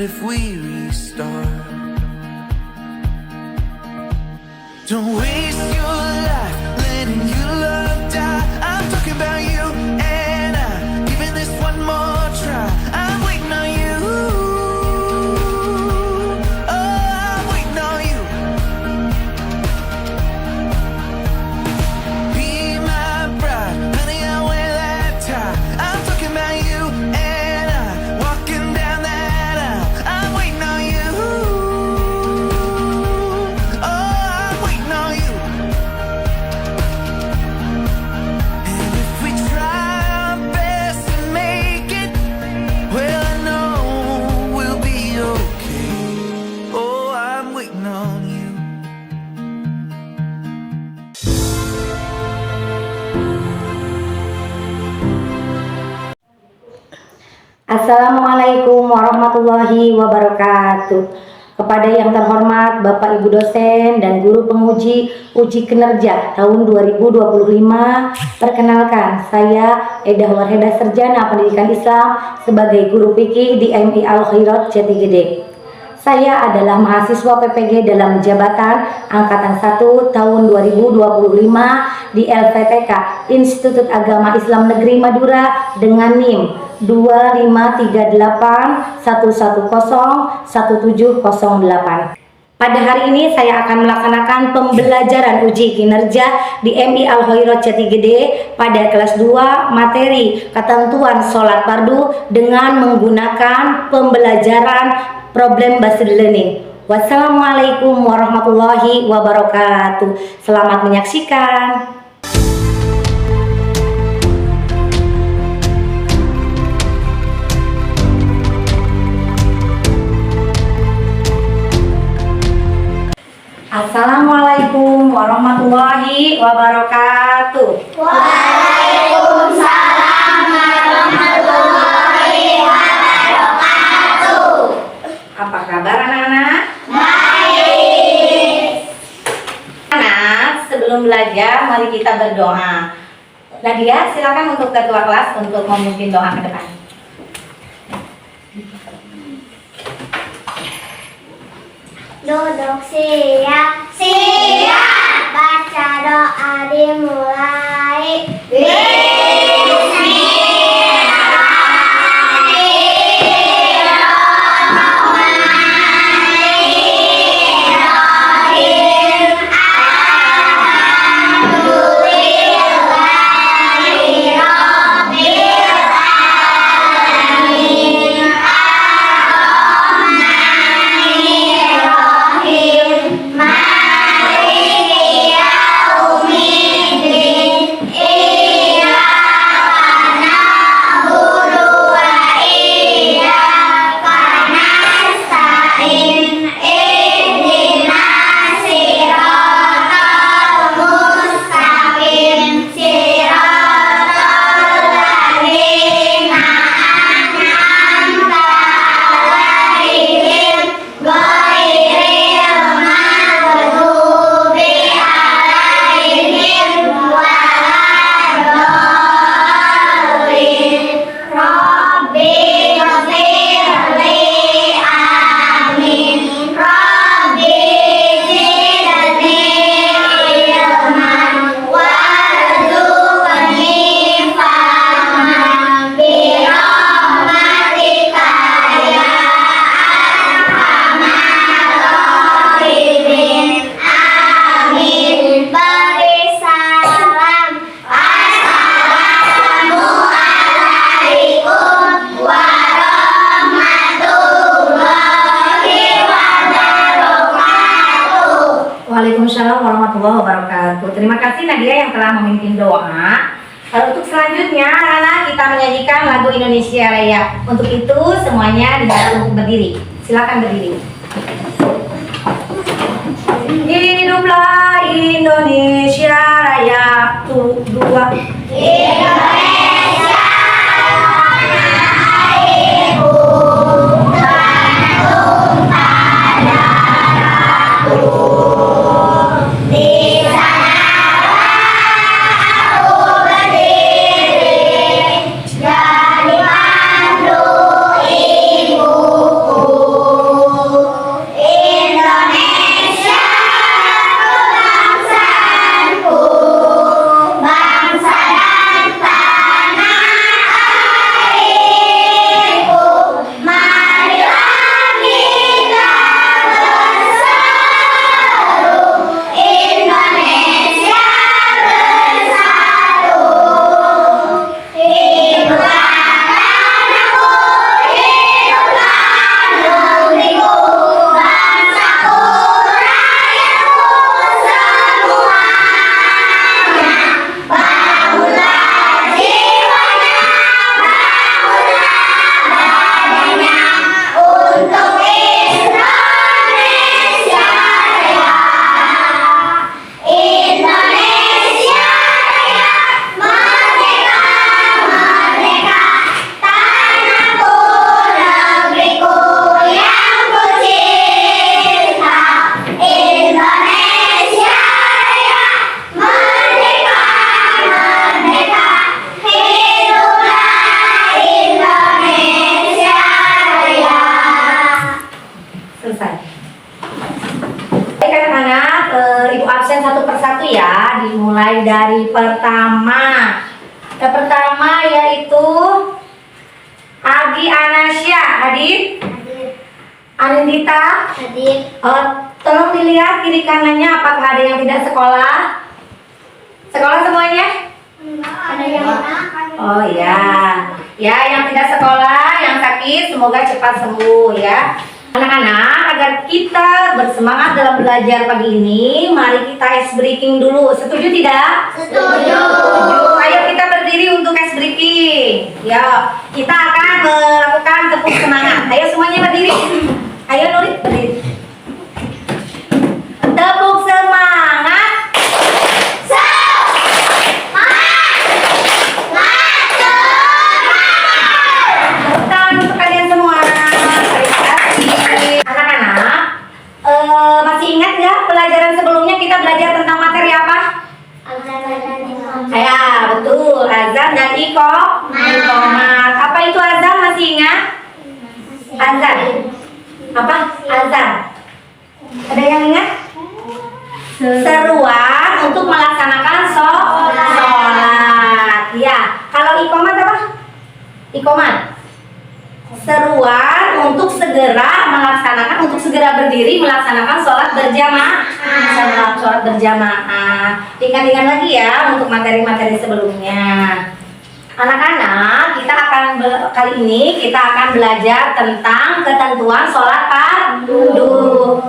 if we restart? Don't waste your life letting your love die. I'm talking about you and I, giving this one more try. I'm waiting on you. Oh, I'm waiting on you. Be my bride, honey, I'll wear that tie. I'm talking about you and I, walking down that aisle. I'm waiting on you. Oh, I'm waiting on you. And if we try our best to make it, well, I know we'll be okay. Oh, I'm waiting on you. Assalamualaikum warahmatullahi wabarakatuh. Kepada yang terhormat Bapak Ibu dosen dan guru penguji uji kinerja tahun 2025, perkenalkan saya Edah Warheda Sarjana Pendidikan Islam sebagai guru fikih di MI Al Khairat Jati Gede. Saya adalah mahasiswa PPG dalam jabatan Angkatan 1 tahun 2025 di LPTK Institut Agama Islam Negeri Madura dengan NIM 253811011708. Pada hari ini saya akan melaksanakan pembelajaran uji kinerja di MI Al Khairat Jati Gede pada kelas 2 materi ketentuan sholat fardu dengan menggunakan pembelajaran problem based learning. Wassalamualaikum warahmatullahi wabarakatuh. Selamat menyaksikan. Assalamualaikum warahmatullahi wabarakatuh. Waalaikumsalam warahmatullahi wabarakatuh. Apa kabar anak-anak? Baik. Anak, sebelum belajar mari kita berdoa. Nadia, silakan untuk ketua kelas untuk memimpin doa ke depan. Duduk siap. Siap. Baca doa dimulai. Waalaikumsalam warahmatullahi wabarakatuh. Terima kasih Nadia yang telah memimpin doa. Untuk selanjutnya, anak kita menyanyikan lagu Indonesia Raya. Untuk itu semuanya diminta untuk berdiri. Silakan berdiri. Hiduplah Indonesia Raya. Tuh, dua. Indonesia airku, tanah tumpah darahku. Di sanalah aku berdiri, jadi mandu ibuku. persatu ya. Dimulai dari pertama. Yang pertama yaitu Adi Anasya. Adit, Anindita. Hadir. Tolong dilihat kiri kanannya apakah ada yang tidak sekolah? Sekolah semuanya? Ada yang Oh ya, ya yang tidak sekolah, yang sakit semoga cepat sembuh ya. Anak-anak, agar kita bersemangat dalam belajar pagi ini, mari kita ice breaking dulu. Setuju tidak? Setuju. Setuju. Ayo kita berdiri untuk ice breaking. Ya, kita akan melakukan tepuk semangat. Ayo semuanya berdiri. Ayo Nuri berdiri. Tepuk semangat. Tepuk tangan untuk kalian semua. Terima kasih. Anak-anak, masih ingat nggak pelajaran sebelumnya kita belajar tentang materi apa? Ya, betul. Azan dan iqomat. Apa itu azan? Masih ingat? Azan. Apa? Azan. Ada yang ingat? Seruan untuk melaksanakan sholat. Ya. Kalau iqomat apa? Iqomat. Seruan untuk segera melaksanakan, untuk segera berdiri melaksanakan sholat berjamaah. Sholat berjamaah. Ingat-ingat lagi ya untuk materi-materi sebelumnya. Anak-anak, kali ini kita akan belajar tentang ketentuan sholat fardu.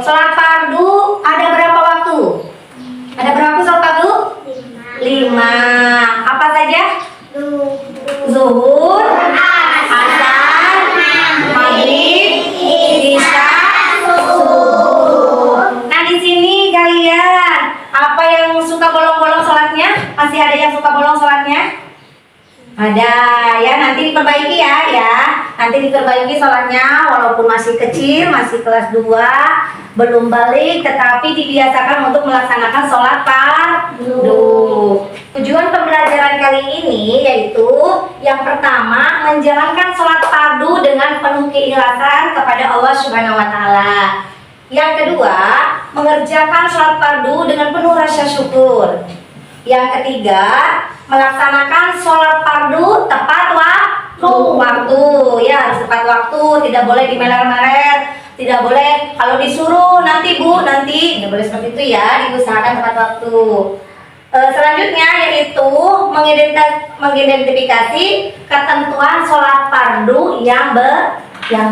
Sholat fardu ada berapa waktu? Ada berapa sholat fardu? 5. Apa saja? Zuhur, asar, maghrib, isya, subuh. Nah di sini kalian apa yang suka bolong-bolong sholatnya? Masih ada yang suka bolong sholatnya? Ada ya, nanti diperbaiki ya. Nanti diperbaiki sholatnya walaupun masih kecil, masih kelas 2, belum balik, tetapi dibiasakan untuk melaksanakan sholat fardu. Tujuan pembelajaran kali ini yaitu yang pertama menjalankan sholat fardu dengan penuh keikhlasan kepada Allah Subhanahu wa taala. Yang kedua, mengerjakan sholat fardu dengan penuh rasa syukur. Yang ketiga, melaksanakan sholat fardu tepat waktu. Ya, harus tepat waktu, tidak boleh dimeler-meler, tidak boleh kalau disuruh nanti Bu, nanti tidak boleh seperti itu ya, diusahakan tepat waktu. Selanjutnya yaitu mengidentifikasi ketentuan sholat fardu yang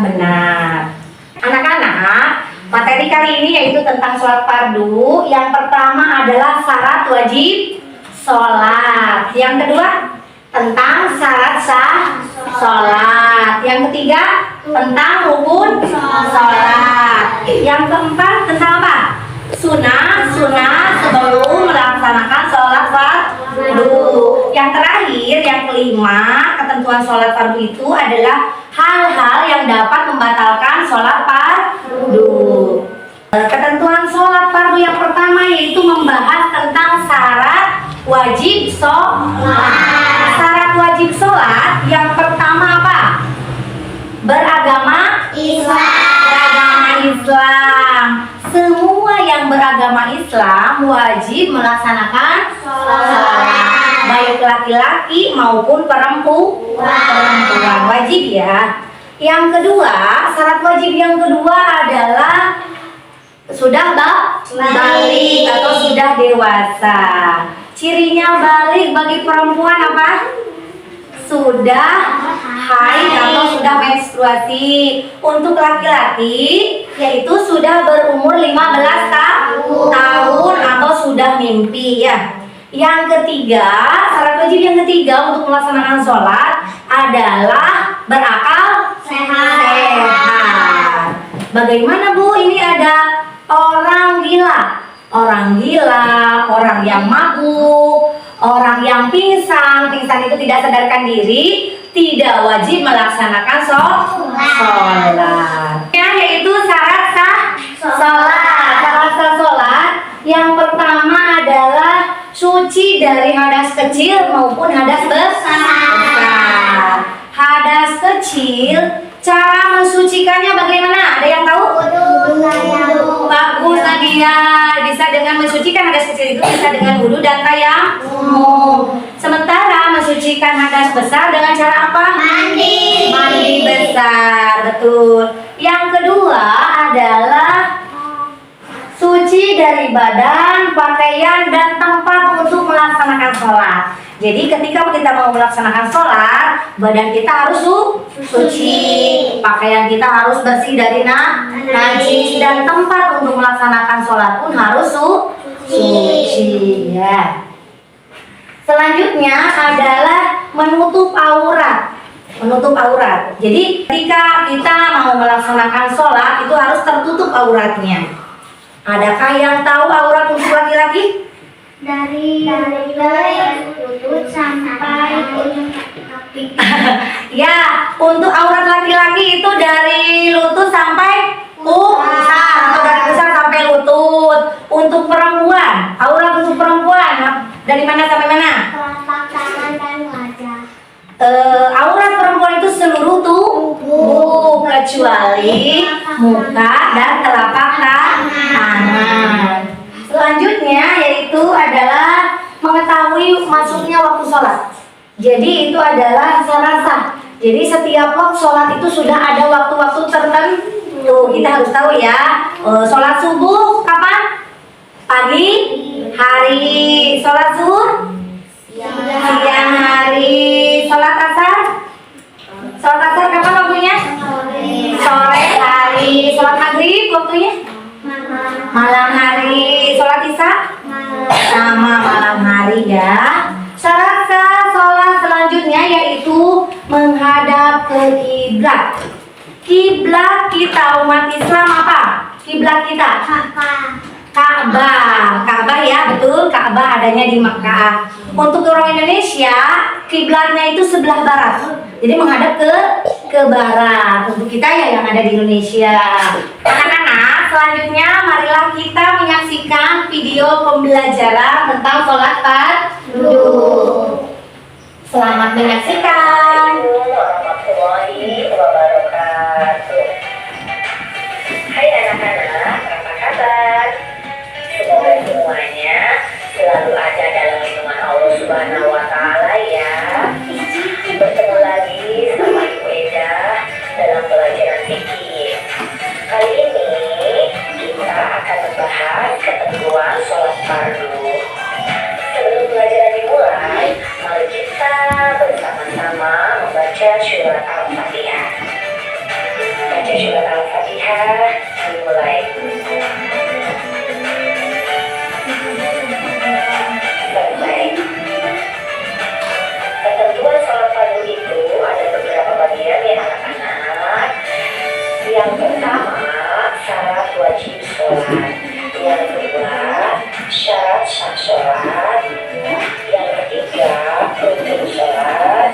benar. Anak-anak, materi kali ini yaitu tentang sholat fardu. Yang pertama adalah syarat wajib sholat. Yang kedua tentang syarat sah sholat. Yang ketiga tentang rukun sholat. Yang keempat tentang apa? Sunnah sebelum melaksanakan sholat fardu. Yang terakhir, yang kelima, ketentuan sholat fardu itu adalah hal-hal yang dapat membatalkan sholat fardu. Ketentuan sholat fardu yang pertama yaitu membahas tentang syarat wajib sholat. Syarat wajib sholat yang pertama apa? Beragama Islam. Semua yang beragama Islam wajib melaksanakan sholat, baik laki-laki maupun perempuan wajib ya. Yang kedua, syarat wajib yang kedua adalah sudah balik atau sudah dewasa. Cirinya balik bagi perempuan apa? Sudah haid atau sudah menstruasi. Untuk laki-laki yaitu sudah berumur 15 tahun atau sudah mimpi ya. Yang ketiga, syarat wajib yang ketiga untuk melaksanakan sholat adalah berakal sehat. Bagaimana Bu? Ini ada orang gila, orang yang mabuk, orang yang pingsan itu tidak sadarkan diri, tidak wajib melaksanakan sholat. Yaitu syarat sah sholat. Syarat sah sholat yang pertama adalah suci dari hadas kecil maupun hadas besar. Hadas kecil, cara mensucikannya bagaimana? Ada yang tahu? Bagus Nadia. bisa dengan mensucikan hadas kecil itu bisa dengan wudhu dan tayamum. Sementara mensucikan hadas besar dengan cara apa? Mandi. Mandi besar, betul. Yang kedua adalah suci dari badan, pakaian, dan tempat untuk melaksanakan sholat. Jadi ketika kita mau melaksanakan sholat, badan kita harus suci, pakaian kita harus bersih dari najis, dan tempat untuk melaksanakan sholat pun harus suci. Ya. Selanjutnya adalah menutup aurat. Menutup aurat. Jadi ketika kita mau melaksanakan sholat itu harus tertutup auratnya. Adakah yang tahu aurat untuk laki-laki? Dari lutut sampai ujung kaki. Ya, untuk aurat laki-laki itu dari lutut sampai pusar atau dari pusar sampai lutut. Untuk perempuan, aurat untuk perempuan dari mana sampai mana? Telapak tangan dan wajah. Aurat perempuan itu seluruh tubuh kecuali muka dan telapak tangan. Selanjutnya yaitu adalah mengetahui masuknya waktu sholat. Jadi itu adalah sholat sah. Jadi setiap waktu sholat itu sudah ada waktu-waktu tertentu. Kita harus tahu ya. Sholat subuh kapan? Pagi hari. Sholat zuhur? Siang hari. Sholat asar? Sholat asar kapan waktunya? Sore hari. Sholat maghrib waktunya? Malam hari. Sholat isya? Sama malam hari ya. Syarat sah sholat selanjutnya yaitu menghadap ke kiblat. Kiblat kita umat Islam apa? Kiblat kita Ka'bah. Ka'bah ya, betul. Ka'bah adanya di Makkah. Untuk orang Indonesia, kiblatnya itu sebelah barat. Jadi menghadap ke barat. Untuk kita ya yang ada di Indonesia. Anak-anak, selanjutnya marilah kita menyaksikan video pembelajaran tentang sholat fardu. Selamat menyaksikan. Warahmatullahi wabarakatuh. Hai anak-anak, apa kabar? Semoga semuanya selalu ada dalam lindungan Allah Subhanahu wa Ta'ala ya. Bertemu lagi sama Ibu Eda dalam pelajaran fikih. Kali ini kita akan membahas ketentuan sholat fardu. Sebelum pelajaran dimulai, mari kita bersama-sama membaca surat Al-Fatihah. Baca surat Al-Fatihah dimulai. Baik. Ketentuan sholat fardu itu ada beberapa bagian ya anak-anak. Yang pertama, syarat wajib sholat. Yang kedua, syarat sah sholat. Yang ketiga, rukun sholat.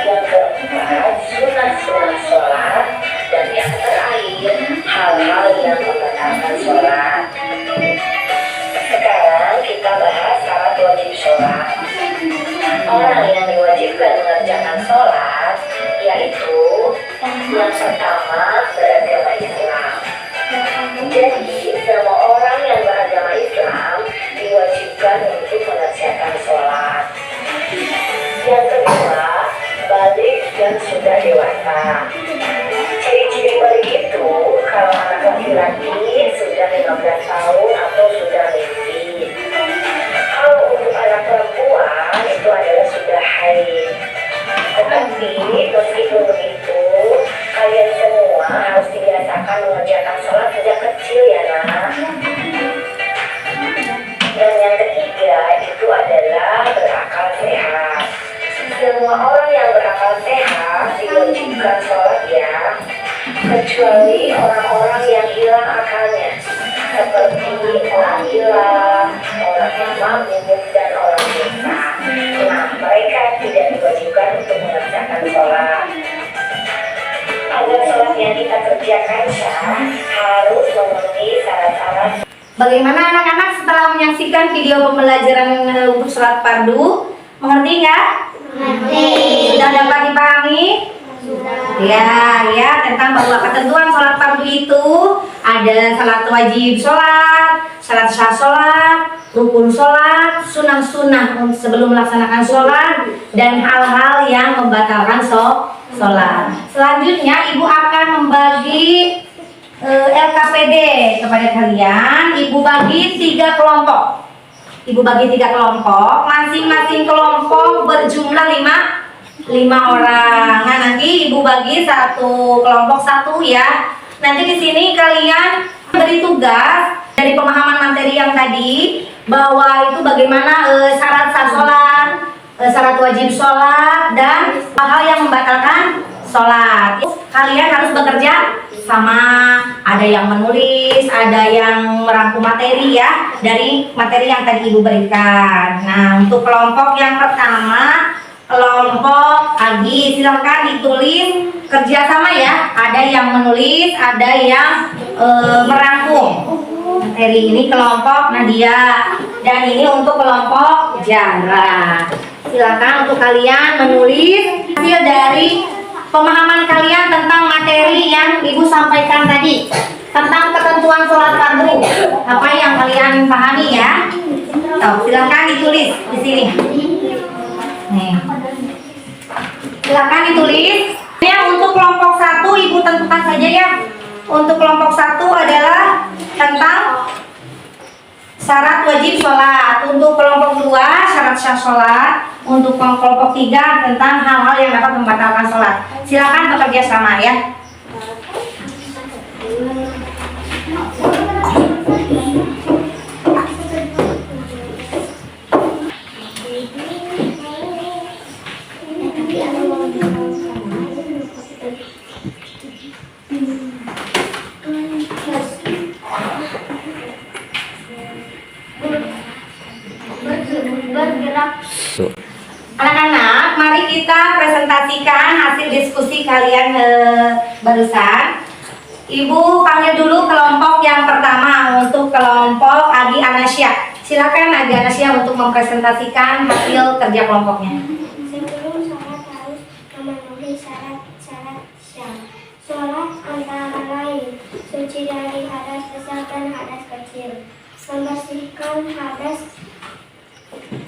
Yang keempat, sunah-sunah sholat. Dan yang terakhir, hal-hal yang membatalkan sholat. Sekarang kita bahas syarat wajib sholat. Orang yang diwajibkan mengerjakan sholat yaitu yang pertama beragama Islam. Jadi semua orang yang beragama Islam diwajibkan untuk mengerjakan sholat. Yang kedua, balik dan sudah dewasa. Ciri-ciri balik itu kalau anak laki-laki sudah 15 tahun atau sudah mimpi. Kalau untuk anak perempuan itu adalah sudah haid. Tetapi meskipun begitu, kalian semua harus dibiasakan mengerjakan sholat sejak kecil ya nak. Dan yang ketiga itu adalah berakal sehat. Semua orang yang berakal sehat diwajibkan sholat ya, kecuali orang-orang yang hilang akalnya, seperti orang gila, orang yang mabuk, dan orang buta. Nah, mereka tidak diwajibkan untuk mengerjakan sholat. Agar sholat yang kita kerjakan sah, harus memenuhi syarat-syarat. Bagaimana anak-anak setelah menyaksikan video pembelajaran untuk sholat fardu? Mengerti nggak? Mengerti. Sudah dapat dipahami? Ya, tentang bahwa ketentuan sholat fardu itu ada salat wajib sholat, syarat sah sholat, rukun sholat, sunah-sunah sebelum melaksanakan sholat, dan hal-hal yang membatalkan sholat. Selanjutnya Ibu akan membagi LKPD kepada kalian. Ibu bagi 3 kelompok. Masing-masing kelompok berjumlah 5 orang. Nah, nanti Ibu bagi satu kelompok satu ya. Nanti di sini kalian beri tugas dari pemahaman materi yang tadi, bahwa itu bagaimana syarat sah sholat, syarat wajib sholat, dan hal yang membatalkan sholat. Kalian harus bekerja sama, ada yang menulis, ada yang merangkum materi ya, dari materi yang tadi Ibu berikan. Nah, untuk kelompok yang pertama, kelompok Agi, silahkan ditulis kerjasama ya. Ada yang menulis, ada yang merangkum materi. Ini kelompok Nadia, dan ini untuk kelompok Jara. Silakan untuk kalian menulis hasil dari pemahaman kalian tentang materi yang Ibu sampaikan tadi tentang ketentuan sholat fardu. Apa yang kalian pahami ya? Silakan ditulis di sini. Nih. Silakan ditulis. Ya, untuk kelompok 1 Ibu tentukan saja ya. Untuk kelompok 1 adalah tentang syarat wajib sholat. Untuk kelompok 2 syarat sah sholat. Untuk kelompok 3 tentang hal-hal yang dapat membatalkan sholat. Silakan bekerja sama ya. Anak-anak, mari kita presentasikan hasil diskusi kalian barusan. Ibu panggil dulu kelompok yang pertama, untuk kelompok Adi Anasya. Silakan Adi Anasya untuk mempresentasikan hasil kerja kelompoknya. Sebelum sholat harus memenuhi syarat-syarat syah. Sholat antara lain suci dari hadas besar dan hadas kecil, membersihkan hadas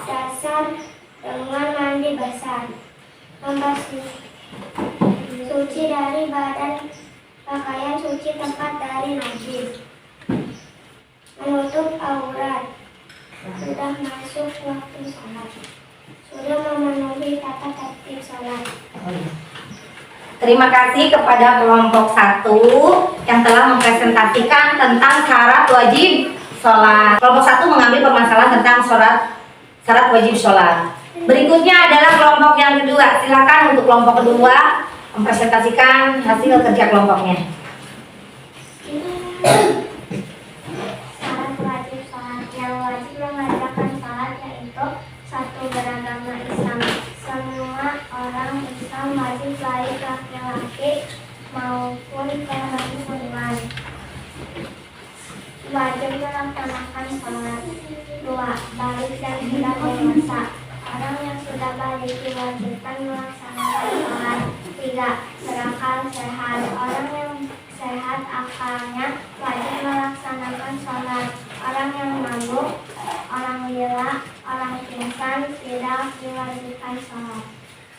dasar dengan mandi basah, suci dari badan, pakaian suci tempat dari najis, menutup aurat, sudah masuk waktu sholat, sudah memenuhi tata tertib sholat. Terima kasih kepada kelompok 1 yang telah mempresentasikan tentang syarat wajib sholat. Kelompok 1 mengambil permasalahan tentang syarat wajib sholat. Berikutnya adalah kelompok yang kedua. Silakan untuk kelompok kedua mempresentasikan hasil kerja kelompoknya. Syarat wajib sholat. Yang wajib mengerjakan sholat yaitu 1. Beragama Islam. Semua orang Islam wajib, baik laki-laki maupun perempuan, wajib melaksanakan sholat. 2. Balik dan tidak dewasa. Orang yang sudah balik diwajibkan melaksanakan sholat. 3. Berakal sehat. Orang yang sehat akalnya wajib melaksanakan sholat. Orang yang mabuk, orang gila, orang pingsan tidak diwajibkan sholat.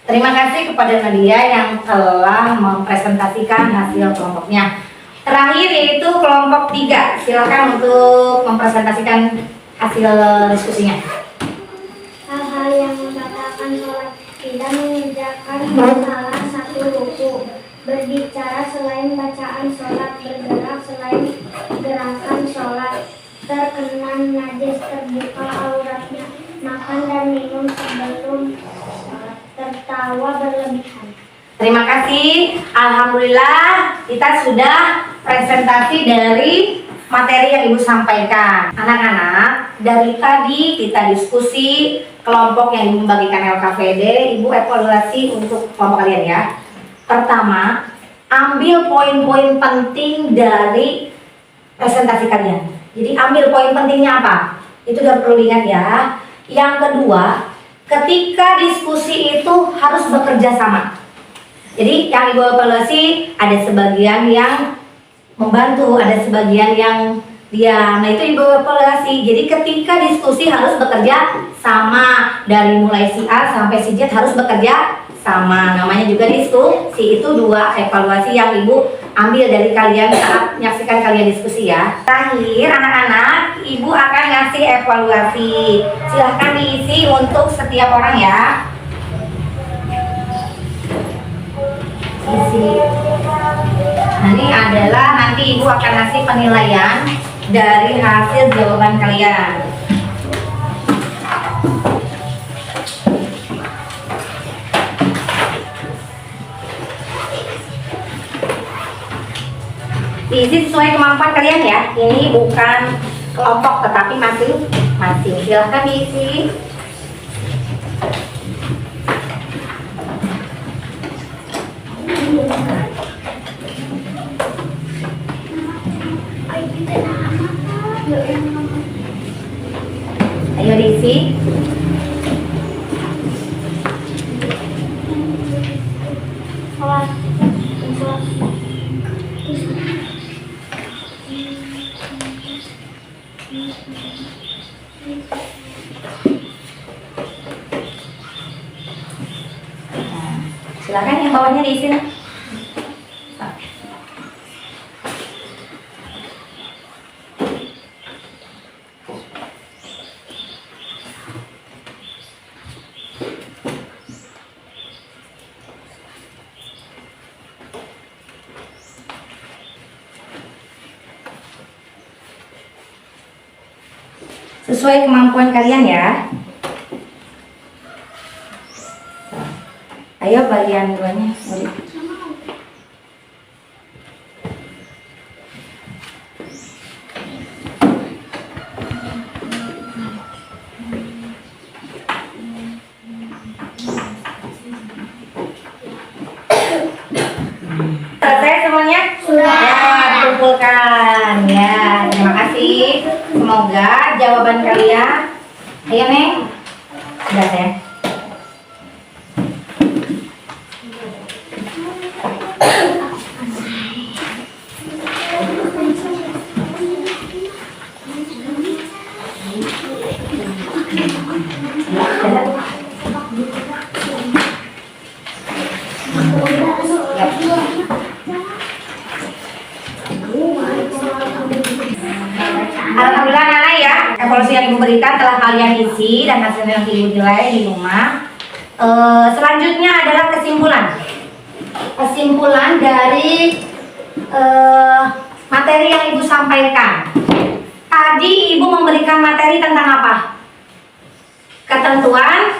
Terima kasih kepada Nadia yang telah mempresentasikan hasil kelompoknya. Terakhir yaitu kelompok 3. Silakan untuk mempresentasikan hasil diskusinya. Hal-hal yang membatalkan sholat: tidak mengerjakan salah satu ruku, berbicara selain bacaan sholat, bergerak selain gerakan sholat, terkena najis, terbuka auratnya, makan dan minum sebelum sholat, tertawa berlebihan. Terima kasih. Alhamdulillah kita sudah presentasi dari materi yang Ibu sampaikan. Anak-anak, dari tadi kita diskusi kelompok yang Ibu membagikan LKPD. Ibu evaluasi untuk kelompok kalian ya. Pertama, ambil poin-poin penting dari presentasi kalian. Jadi ambil poin pentingnya apa? Itu udah perlu diingat ya. Yang kedua, ketika diskusi itu harus bekerja sama. Jadi yang Ibu evaluasi ada sebagian yang membantu, ada sebagian yang diam. Nah itu Ibu evaluasi. Jadi ketika diskusi harus bekerja sama, dari mulai si A sampai si Z harus bekerja sama. Namanya juga diskusi. Itu 2 evaluasi yang Ibu ambil dari kalian saat menyaksikan kalian diskusi ya. Terakhir anak-anak, Ibu akan ngasih evaluasi. Silahkan diisi untuk setiap orang ya. Isi. Nah, ini adalah nanti Ibu akan ngasih penilaian dari hasil jawaban kalian. Diisi sesuai kemampuan kalian ya. Ini bukan kelompok tetapi masing-masing. Silahkan diisi. Ayo diisi. Silakan yang bawahnya diisi. Sesuai kemampuan kalian ya. Ayo bagian 2-nya, murid. Selesai semuanya? Sudah. Ya, dikumpulkan ya. Terima kasih. Semoga jawaban kalian. Ayo Neng. Sudah ya. Alhamdulillah anak-anak ya, evaluasi yang Ibu berikan telah kalian isi dan hasilnya nanti Ibu nilai di rumah. Selanjutnya adalah kesimpulan dari materi yang Ibu sampaikan. Tadi Ibu memberikan materi tentang apa? Ketentuan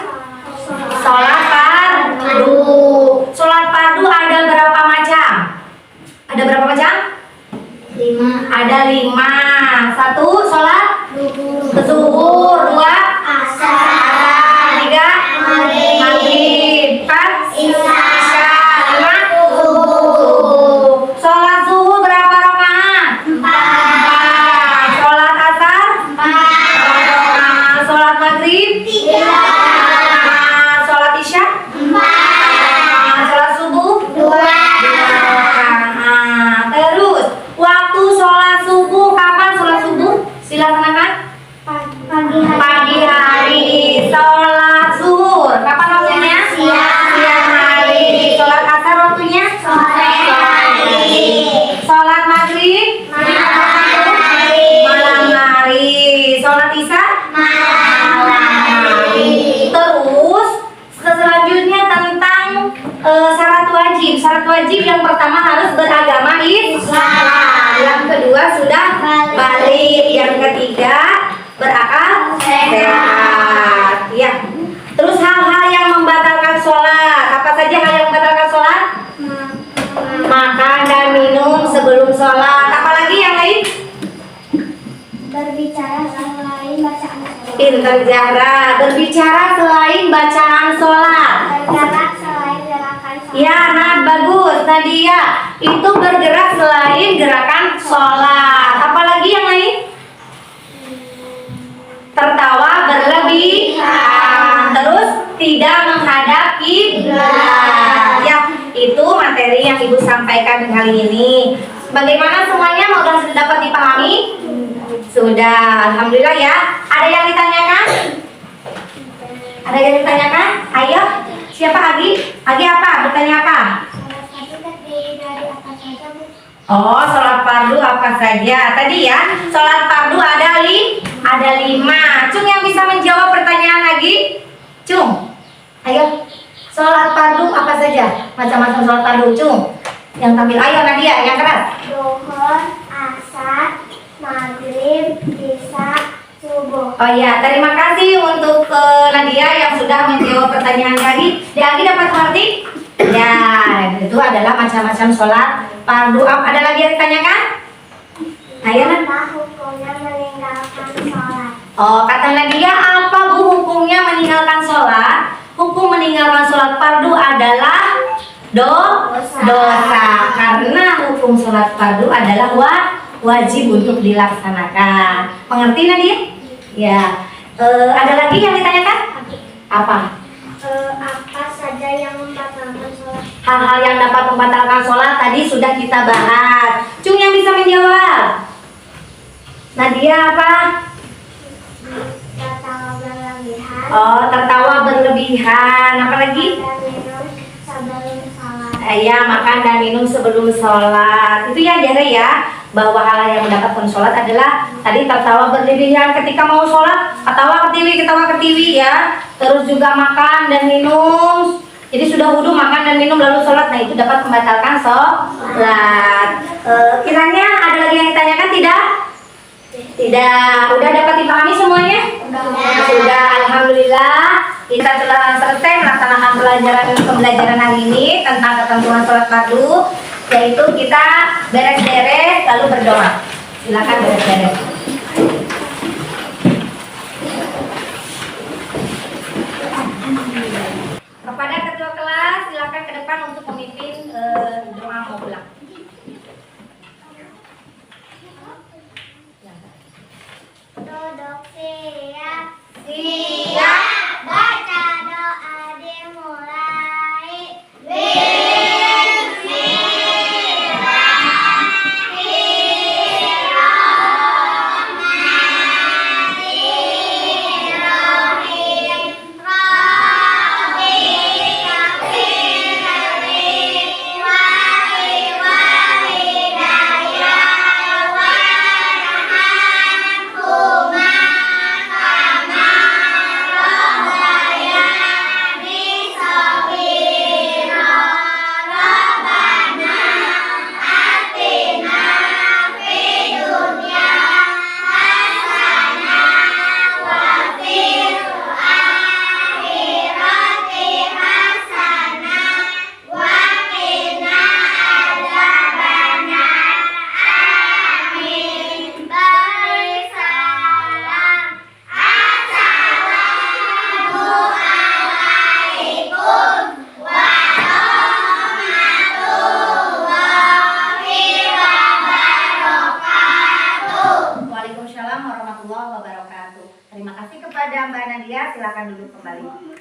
sholat fardu. Sholat fardu ada berapa macam? Ada berapa macam? 5. Ada 5. 1 sholat zuhur, 2 asar, 3 maghrib, 4 isya, 5 subuh. Sholat zuhur berapa rakaat? 4. Sholat asar 4. Sholat maghrib 3. Sholat isya 4. Sholat subuh 2. Terus waktu sholat subuh, kapan sholat subuh? Silakan. Pagi hari. Sholat zuhur kapan waktunya? Siang hari. Sholat asar waktunya? Sore hari. Sholat maghrib? Malam hari. Sholat isya? Malam hari. Terus selanjutnya tentang syarat wajib. Syarat wajib yang pertama harus beragama Islam. Yang kedua sudah balik. Yang ketiga berakal sehat. Ya. Terus hal-hal yang membatalkan sholat. Apa saja hal yang membatalkan sholat? Makan dan minum sebelum sholat. Apalagi yang lain? Berbicara selain bacaan sholat. Pintar Zahra. Berbicara selain bacaan sholat. Bergerak selain gerakan sholat. Ya, nah bagus. Nadia, itu bergerak selain gerakan sholat. Apalagi yang lain? Tertawa berlebihan. Terus tidak menghadap kiblat. Ya, itu materi yang Ibu sampaikan kali ini. Bagaimana semuanya? Sudah dapat dipahami? Sudah, alhamdulillah ya. Ada yang ditanyakan? Ada yang ditanyakan? Ayo, siapa Agi? Agi apa? Bertanya apa? Salah satu terdiri dari apa saja, Bu? Oh, sholat fardu apa saja? Tadi ya, sholat fardu ada 5. Cung yang bisa menjawab pertanyaan lagi? Cung, ayo. Sholat fardu apa saja? Macam-macam sholat fardu, Cung. Yang tampil, ayo Nadia, yang keras. Zuhur, asar, maghrib, isya, subuh. Oh iya, terima kasih untuk Nadia yang sudah menjawab pertanyaan tadi. Agi dapat mengerti? Ya, itu adalah macam-macam sholat fardu. Ada lagi yang ditanyakan? Ayo, Nan. Apa hukumnya meninggalkan sholat? Oh, kata Nadia, apa Bu hukumnya meninggalkan sholat? Hukum meninggalkan sholat fardu adalah dosa. Karena hukum sholat fardu adalah wajib untuk dilaksanakan. Mengerti Nadia? Ya. Ada lagi yang ditanyakan? Apa? Apa saja yang membatalkan sholat? Hal-hal yang dapat membatalkan sholat tadi sudah kita bahas. Cung yang bisa menjawab. Nadia apa? Tertawa berlebihan. Oh, tertawa berlebihan. Apa lagi? Dan minum sebelum sholat. Ya, makan dan minum sebelum sholat. Itu ya, Jare ya. Bahwa hal yang mendapatkan sholat adalah tadi tertawa berlebihan ketika mau sholat, ketawa ke TV ya. Terus juga makan dan minum. Jadi sudah wudhu, makan dan minum lalu sholat. Nah, itu dapat membatalkan sholat. Kiranya ada lagi yang ditanyakan tidak? Tidak. Udah dapat dipahami semuanya? Sudah. Alhamdulillah. Kita telah selesai melaksanakan pembelajaran hari ini tentang ketentuan sholat fardu, yaitu kita beres-beres lalu berdoa. Silakan beres-beres. Kepada ketua kelas, silakan ke depan untuk memimpin doa mau pulang. Duduk siap. Siap. Baca doa dimulai. Waalaikumsalam warahmatullahi wabarakatuh. Terima kasih kepada Mbak Nadia, silakan duduk kembali.